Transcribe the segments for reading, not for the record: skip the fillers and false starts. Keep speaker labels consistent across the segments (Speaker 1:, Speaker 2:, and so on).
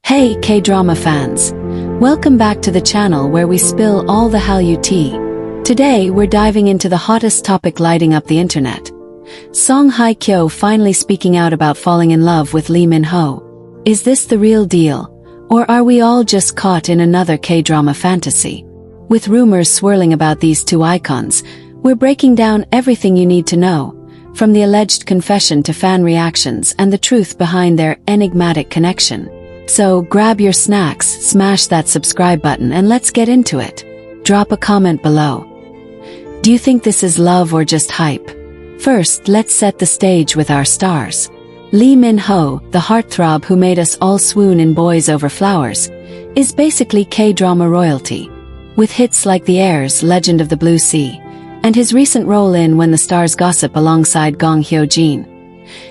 Speaker 1: Hey K-drama fans! Welcome back to the channel where we spill all the Hallyu tea. Today we're diving into the hottest topic lighting up the internet. Song Hye Kyo finally speaking out about falling in love with Lee Min-ho. Is this the real deal? Or are we all just caught in another K-drama fantasy? With rumors swirling about these two icons, we're breaking down everything you need to know, from the alleged confession to fan reactions and the truth behind their enigmatic connection. So grab your snacks, smash that subscribe button and let's get into it. Drop a comment below. Do you think this is love or just hype? First, let's set the stage with our stars. Lee Min-ho, the heartthrob who made us all swoon in Boys Over Flowers, is basically K-drama royalty. With hits like The Heirs, Legend of the Blue Sea, and his recent role in When the Stars Gossip alongside Gong Hyo-jin,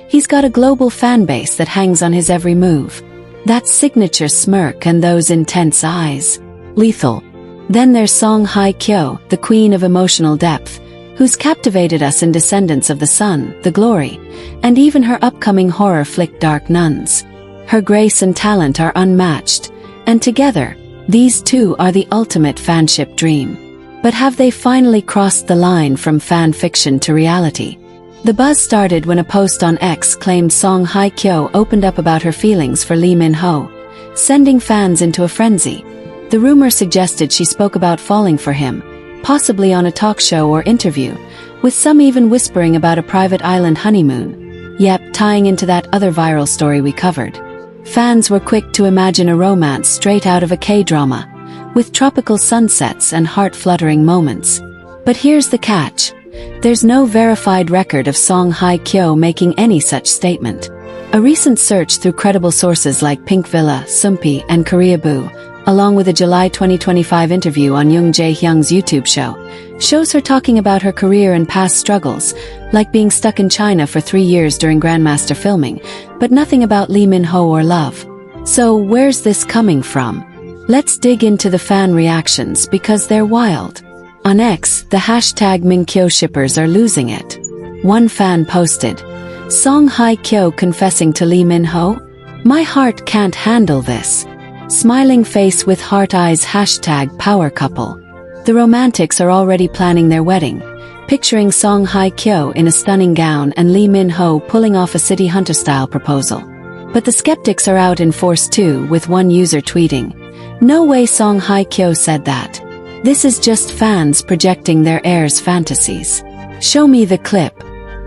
Speaker 1: he's got a global fan base that hangs on his every move. That signature smirk and those intense eyes. Lethal. Then there's Song Hye Kyo, the queen of emotional depth, who's captivated us in Descendants of the Sun, The Glory, and even her upcoming horror flick Dark Nuns. Her grace and talent are unmatched, and together, these two are the ultimate fanship dream. But have they finally crossed the line from fan fiction to reality? The buzz started when a post on X claimed Song Hye Kyo opened up about her feelings for Lee Min-ho, sending fans into a frenzy. The rumor suggested she spoke about falling for him, possibly on a talk show or interview, with some even whispering about a private island honeymoon. Yep, tying into that other viral story we covered. Fans were quick to imagine a romance straight out of a K-drama, with tropical sunsets and heart-fluttering moments. But here's the catch. There's no verified record of Song Hye Kyo making any such statement. A recent search through credible sources like Pink Villa, Sumpi, and Koreaboo, along with a July 2025 interview on Young Jae-hyung's YouTube show, shows her talking about her career and past struggles, like being stuck in China for 3 years during Grandmaster filming, but nothing about Lee Min-ho or love. So where's this coming from? Let's dig into the fan reactions because they're wild. On X, the hashtag Min-kyo shippers are losing it. One fan posted, "Song Hye Kyo confessing to Lee Min-ho? My heart can't handle this." Smiling face with heart eyes hashtag power couple. The romantics are already planning their wedding, picturing Song Hye Kyo in a stunning gown and Lee Min-ho pulling off a City Hunter style proposal. But the skeptics are out in force too, with one user tweeting, "No way Song Hye Kyo said that. This is just fans projecting their heirs' fantasies. Show me the clip."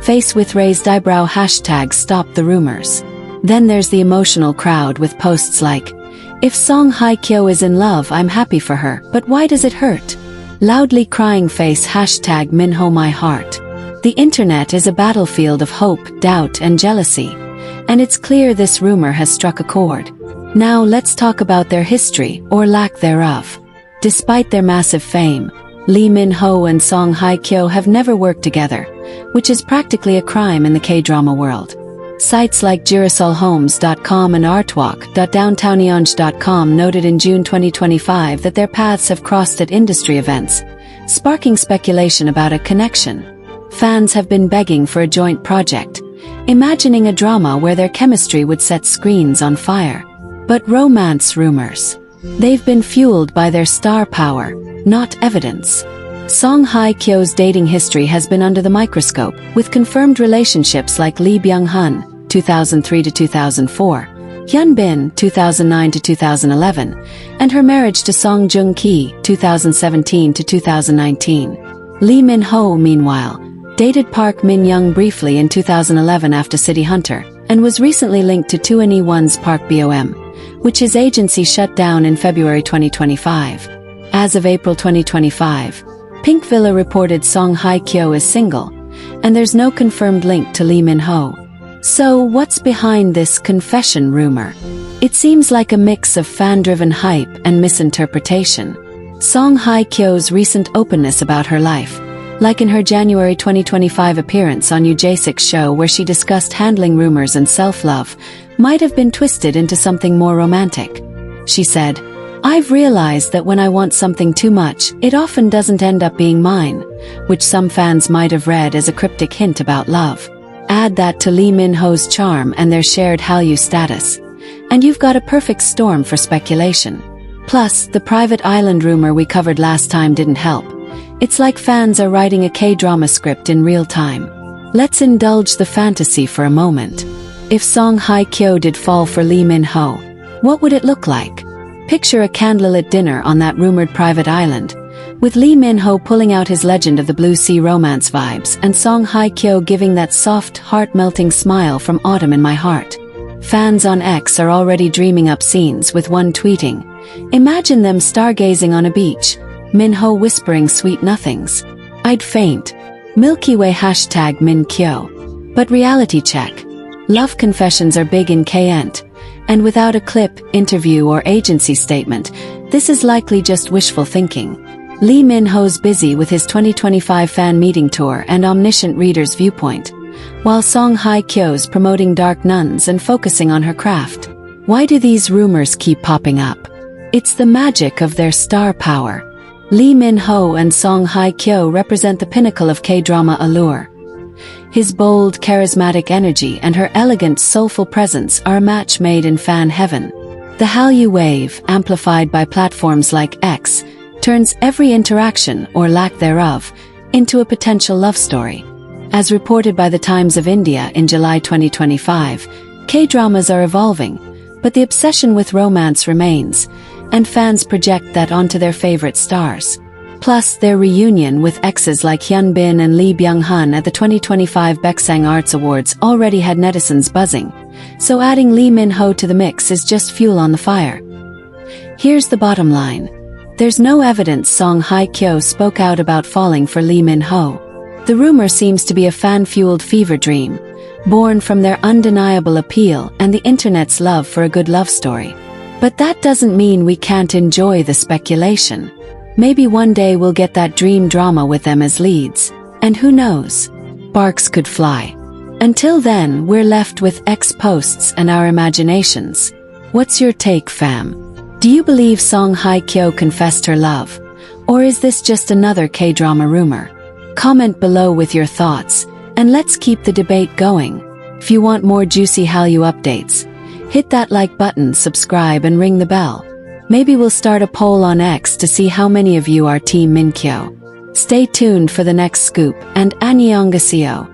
Speaker 1: Face with raised eyebrow hashtag stop the rumors. Then there's the emotional crowd with posts like, "If Song Hye Kyo is in love, I'm happy for her, but why does it hurt?" Loudly crying face hashtag Min-ho my heart. The internet is a battlefield of hope, doubt, and jealousy. And it's clear this rumor has struck a chord. Now let's talk about their history, or lack thereof. Despite their massive fame, Lee Min-ho and Song Hye Kyo have never worked together, which is practically a crime in the K-drama world. Sites like girasolhomes.com and artwalk.downtowneonge.com noted in June 2025 that their paths have crossed at industry events, sparking speculation about a connection. Fans have been begging for a joint project, imagining a drama where their chemistry would set screens on fire. But romance rumors. They've been fueled by their star power, not evidence. Song Hye Kyo's dating history has been under the microscope, with confirmed relationships like Lee Byung-hun, 2003 to 2004, Hyun Bin, 2009 to 2011, and her marriage to Song Joong-ki, 2017 to 2019. Lee Min-ho, meanwhile, dated Park Min-young briefly in 2011 after City Hunter, and was recently linked to 2NE1's Park Bom, which his agency shut down in February 2025. As of April 2025, Pink Villa reported Song Hye Kyo is single, and there's no confirmed link to Lee Min-ho. So what's behind this confession rumor? It seems like a mix of fan-driven hype and misinterpretation. Song Hye Kyo's recent openness about her life, like in her January 2025 appearance on Yoo Jae-suk's show where she discussed handling rumors and self-love, might have been twisted into something more romantic. She said, "I've realized that when I want something too much, it often doesn't end up being mine," which some fans might have read as a cryptic hint about love. Add that to Lee Min-ho's charm and their shared Hallyu status, And you've got a perfect storm for speculation. Plus, the private island rumor we covered last time didn't help. It's like fans are writing a K-drama script in real time. Let's indulge the fantasy for a moment. If Song Hye Kyo did fall for Lee Min-ho, what would it look like? Picture a candlelit dinner on that rumored private island, with Lee Min-ho pulling out his Legend of the Blue Sea romance vibes and Song Hye Kyo giving that soft, heart-melting smile from Autumn in My Heart. Fans on X are already dreaming up scenes, with one tweeting, "Imagine them stargazing on a beach, Min-ho whispering sweet nothings. I'd faint. Milky Way hashtag Min Kyo." But reality check. Love confessions are big in K-ent, and without a clip, interview or agency statement, this is likely just wishful thinking. Lee Min-ho's busy with his 2025 fan meeting tour and omniscient reader's viewpoint, while Song Hye Kyo's promoting Dark Nuns and focusing on her craft. Why do these rumors keep popping up? It's the magic of their star power. Lee Min-ho and Song Hye Kyo represent the pinnacle of K-drama allure. His bold, charismatic energy and her elegant, soulful presence are a match made in fan heaven. The Hallyu wave, amplified by platforms like X, turns every interaction, or lack thereof, into a potential love story. As reported by the Times of India in July 2025, K-dramas are evolving, but the obsession with romance remains, and fans project that onto their favorite stars. Plus, their reunion with exes like Hyun Bin and Lee Byung-hun at the 2025 Baeksang Arts Awards already had netizens buzzing, so adding Lee Min-ho to the mix is just fuel on the fire. Here's the bottom line. There's no evidence Song Hye Kyo spoke out about falling for Lee Min-ho. The rumor seems to be a fan-fueled fever dream, born from their undeniable appeal and the internet's love for a good love story. But that doesn't mean we can't enjoy the speculation. Maybe one day we'll get that dream drama with them as leads, and who knows? Sparks could fly. Until then, we're left with X posts and our imaginations. What's your take, fam? Do you believe Song Hye Kyo confessed her love? Or is this just another K-drama rumor? Comment below with your thoughts, and let's keep the debate going. If you want more juicy Hallyu updates, hit that like button, subscribe and ring the bell. Maybe we'll start a poll on X to see how many of you are Team Min Kyo. Stay tuned for the next scoop, and annyeonghaseyo.